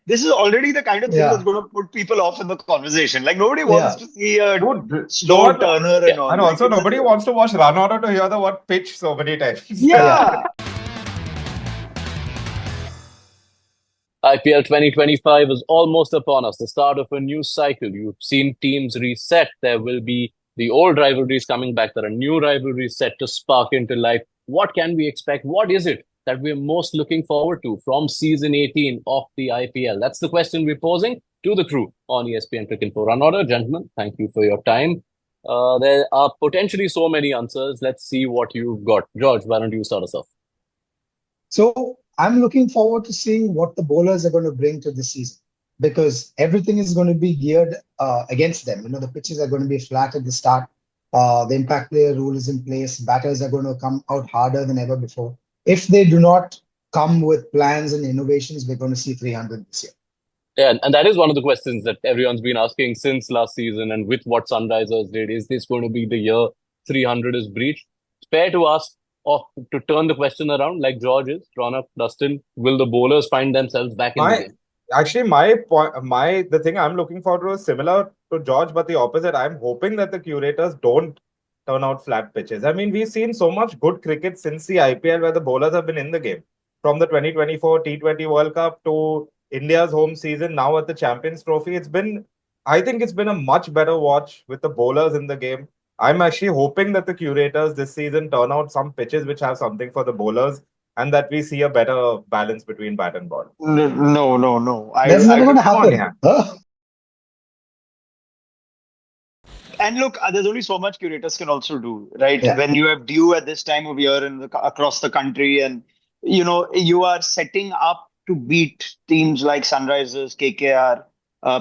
this is already the kind of thing that's Yeah, going to put people off in the conversation. Like nobody wants yeah. to see a Dude, slow no, turner yeah. and all. And Like also it's nobody wants to watch Runorder to hear the word pitch so many times. Yeah. yeah. IPL 2025 is almost upon us, the start of a new cycle. You've seen teams reset. There will be the old rivalries coming back. There are new rivalries set to spark into life. What can we expect? What is it that we're most looking forward to from season 18 of the IPL? That's the question we're posing to the crew on ESPN Cricinfo. Runorder, gentlemen, thank you for your time. There are potentially so many answers. Let's see what you've got. George, why don't you start us off? So I'm looking forward to seeing what the bowlers are going to bring to this season because everything is going to be geared against them. The pitches are going to be flat at the start. The impact player rule is in place. Batters are going to come out harder than ever before. If they do not come with plans and innovations, we're going to see 300 this year. Yeah, and that is one of the questions that everyone's been asking since last season. And with what Sunrisers did, is this going to be the year 300 is breached? It's fair to ask, or to turn the question around, like George is, Ronak, Dustin, will the bowlers find themselves back in the My game? actually my point, the thing I'm looking forward to is similar to George, but the opposite. I'm hoping that the curators don't turn out flat pitches. I mean, we've seen so much good cricket since the IPL where the bowlers have been in the game. From the 2024 T20 World Cup to India's home season, now at the Champions Trophy, I think it's been a much better watch with the bowlers in the game. I'm actually hoping that the curators this season turn out some pitches which have something for the bowlers and that we see a better balance between bat and ball. No, no, no. That's I never going to Come on, happen. yeah. Huh? and look, there's only so much curators can also do, right? Yeah. When you have due at this time of year across the country, and you are setting up to beat teams like Sunrisers, KKR,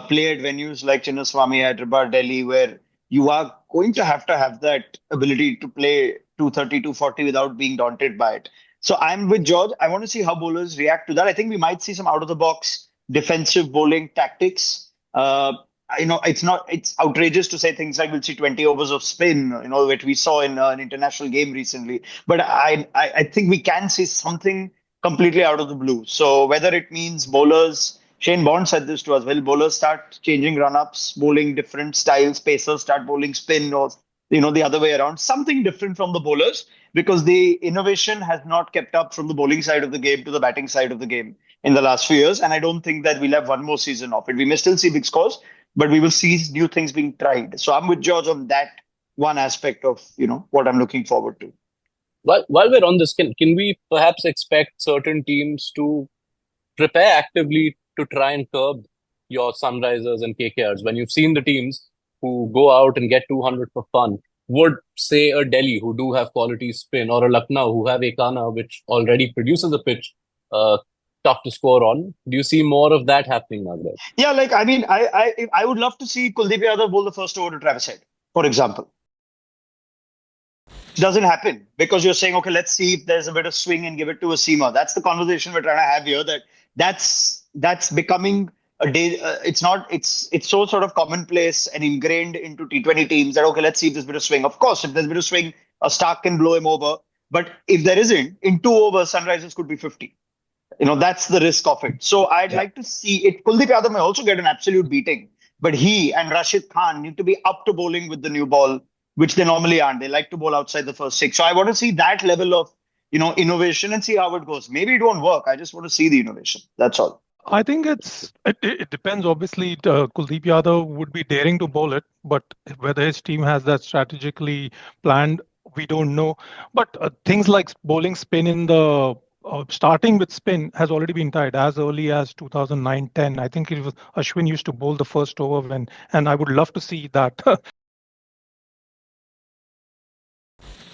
play at venues like Chinnaswamy, Hyderabad, Delhi, where you are going to have that ability to play 230, 240 without being daunted by it. So I'm with George. I want to see how bowlers react to that. I think we might see some out of the box defensive bowling tactics. It's outrageous to say things like we'll see 20 overs of spin, which we saw in an international game recently. But I think we can see something completely out of the blue. So whether it means bowlers, Shane Bond said this to us, will bowlers start changing run-ups, bowling different styles, pacers start bowling spin, or the other way around, something different from the bowlers, because the innovation has not kept up from the bowling side of the game to the batting side of the game in the last few years. And I don't think that we'll have one more season of it. We may still see big scores, but we will see new things being tried. So I'm with George on that one aspect of what I'm looking forward to. While we're on this, can we perhaps expect certain teams to prepare actively to try and curb your Sunrisers and KKRs? When you've seen the teams who go out and get 200 for fun, would say a Delhi who do have quality spin, or a Lucknow who have Ekana, which already produces a pitch uh, tough to score on. Do you see more of that happening now, guys? Yeah, like I mean, I would love to see Kuldeep Yadav bowl the first over to Travis Head, for example. Doesn't happen because you're saying, okay, let's see if there's a bit of swing and give it to a seamer. That's the conversation we're trying to have here. That's becoming a day. It's so sort of commonplace and ingrained into T20 teams that okay, let's see if there's a bit of swing. Of course, if there's a bit of swing, a Stark can blow him over. But if there isn't, in 2 overs, Sunrisers could be 50. That's the risk of it. So I'd Yeah. like to see it. Kuldeep Yadav may also get an absolute beating, but he and Rashid Khan need to be up to bowling with the new ball, which they normally aren't. They like to bowl outside the first six. So I want to see that level of, innovation and see how it goes. Maybe it won't work. I just want to see the innovation. That's all. I think it depends. Obviously, Kuldeep Yadav would be daring to bowl it, but whether his team has that strategically planned, we don't know. But things like bowling spin in the starting with spin has already been tried as early as 2009-10. I think it was Ashwin used to bowl the first over and I would love to see that.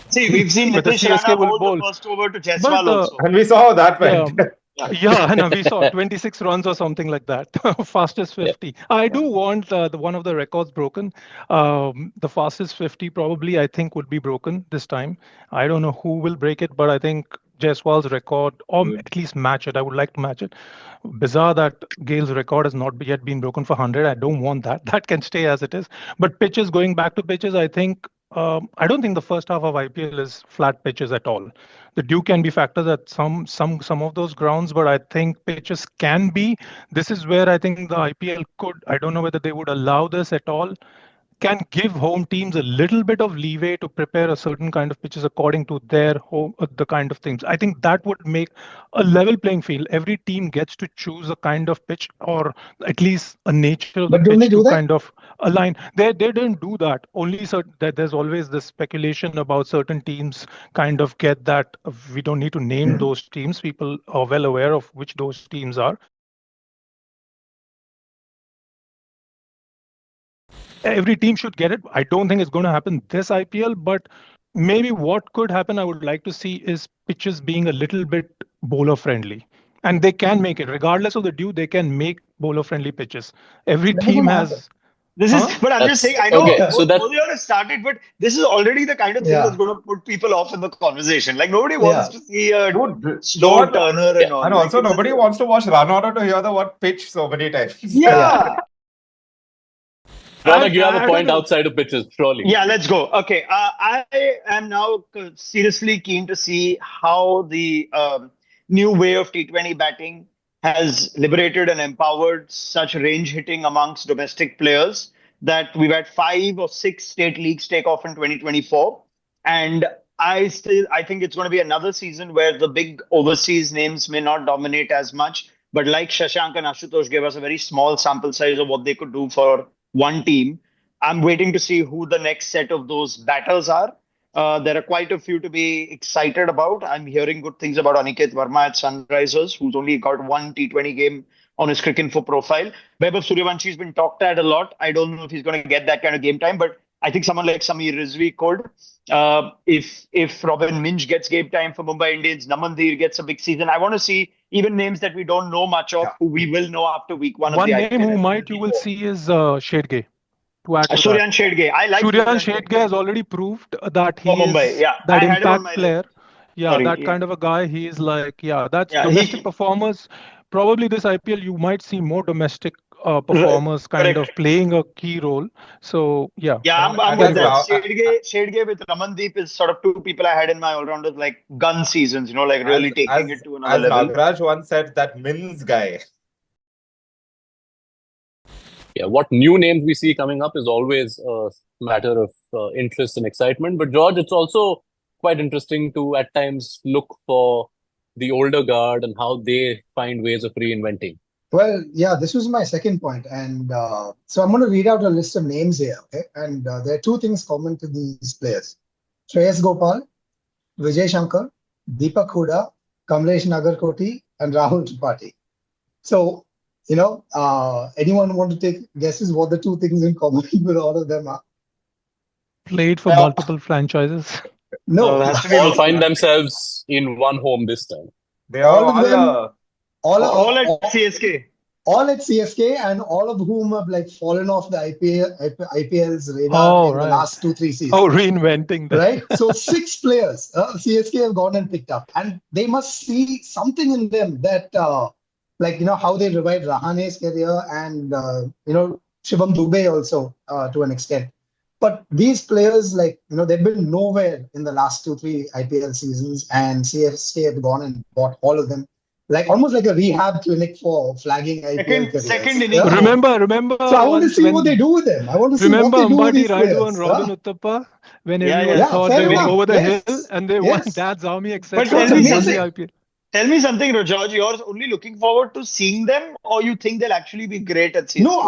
See, we've seen But the Nitish CSK Rana will bowl the bowl. first over to But Jaiswal also. And we saw how that yeah, went. yeah, I know. We saw 26 runs or something like that. Fastest Yeah. 50. I do want one of the records broken. The fastest 50 probably I think would be broken this time. I don't know who will break it, but I think Jaiswal's record, or at least match it. I would like to match it. Bizarre that Gale's record has not yet been broken for 100. I don't want that. That can stay as it is. But pitches, going back to pitches, I think I don't think the first half of IPL is flat pitches at all. The dew can be factors at some of those grounds, but I think pitches can be. This is where I think the IPL could. I don't know whether they would allow this at all, can give home teams a little bit of leeway to prepare a certain kind of pitches according to their home, the kind of things. I think that would make a level playing field. Every team gets to choose a kind of pitch, or at least a nature of the But don't they pitch do to that? kind of align. They don't do that. Only certain that there's always this speculation about certain teams kind of get that. We don't need to name those teams. People are well aware of which those teams are. Every team should get it. I don't think it's going to happen this IPL, but maybe what could happen, I would like to see, is pitches being a little bit bowler friendly. And they can make it, regardless of the dew, they can make bowler friendly pitches. Every Never team gonna happen. has. This is, but I'm just saying, I know Okay. So that ODI has started, but this is already the kind of thing that's going to put people off in the conversation. Like nobody wants to see a Dude, slow no, turner and all. and Like, also it's nobody wants to watch Runorder to hear the word pitch so many times. Yeah. Ronak, you have a I point don't know. outside of pitches, surely. Yeah, let's go. Okay. I am now seriously keen to see how the new way of T20 batting has liberated and empowered such range hitting amongst domestic players that we've had 5 or 6 state leagues take off in 2024. And I think it's going to be another season where the big overseas names may not dominate as much. But like Shashank and Ashutosh gave us a very small sample size of what they could do for one team. I'm waiting to see who the next set of those batters are. There are quite a few to be excited about. I'm hearing good things about Aniket Verma at Sunrisers, who's only got one T20 game on his Cricinfo profile. Vaibhav Suryavanshi has been talked at a lot. I don't know if he's going to get that kind of game time, but I think someone like Samir Rizvi could. If Robin Minch gets game time for Mumbai Indians, Namandir gets a big season. I want to see even names that we don't know much of, who we will know after week one of the One IPL. name who might you will see is Shedge. To add to that, Suryan Shedge. I like Suryan Shedge Shedge has already proved that for he Mumbai. is Yeah, that I had him on impact my player. list. Yeah, Sorry. that Yeah. kind of a guy. He is like, yeah, that's Yeah, domestic performers. Probably this IPL, you might see more domestic performers kind correct. of playing a key role. So, yeah. Yeah, And I'm I with think that. Shedge with Ramandeep is sort of two people I had in my all-rounders, like gun seasons, like really taking it to another as level. Nagraj once said, that Mins guy. Yeah, what new names we see coming up is always a matter of interest and excitement. But George, it's also quite interesting to at times look for the older guard and how they find ways of reinventing. Well, yeah, this was my second point. And so I'm going to read out a list of names here. Okay. And there are two things common to these players: Shreyas Gopal, Vijay Shankar, Deepak Huda, Kamlesh Nagarkoti, and Rahul Tripathi. So, anyone want to take guesses what the two things in common with all of them are? Played for multiple franchises. No, it has to be All find themselves in one home this time. They are all of them, all at CSK. All at CSK, and all of whom have like fallen off the IPL's radar in the last 2-3 seasons. Oh, reinventing them. Right? So 6 players CSK have gone and picked up, and they must see something in them that, how they revived Rahane's career and, Shivam Dubey also to an extent. But these players, they've been nowhere in the last 2-3 IPL seasons, and CSK have gone and bought all of them. Like almost like a rehab clinic for flagging IPL careers. Second inning. Yeah. Remember. So I want to see what they do with them. I want to see what they do with these players. Raidu and Robin Uttappa, when everyone Yeah, thought fair they enough. were over the Yes. hill, and they won Dad's Army, etc. But tell me amazing. something. IPL. Tell me something, George. You're only looking forward to seeing them, or you think they'll actually be great at CSK? No,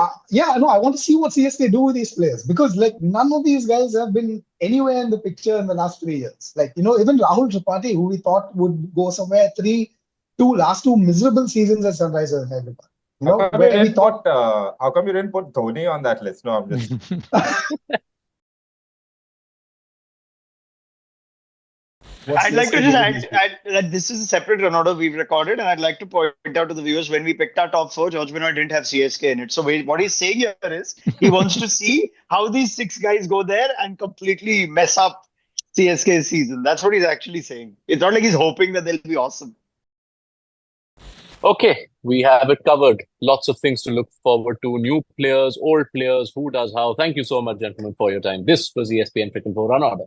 I want to see what CSK do with these players, because none of these guys have been anywhere in the picture in the last 3 years. Even Rahul Tripathi, who we thought would go somewhere, last two miserable seasons at Sunrisers Hyderabad. How come you didn't put Dhoni on that list? No, I'm just. I'd like to just add that this is a separate run order we've recorded, and I'd like to point out to the viewers, when we picked our top 4, George Benoit didn't have CSK in it. So what he's saying here is he wants to see how these 6 guys go there and completely mess up CSK's season. That's what he's actually saying. It's not like he's hoping that they'll be awesome. Okay, we have it covered. Lots of things to look forward to. New players, old players, who does how. Thank you so much, gentlemen, for your time. This was ESPN Cricinfo Run Order.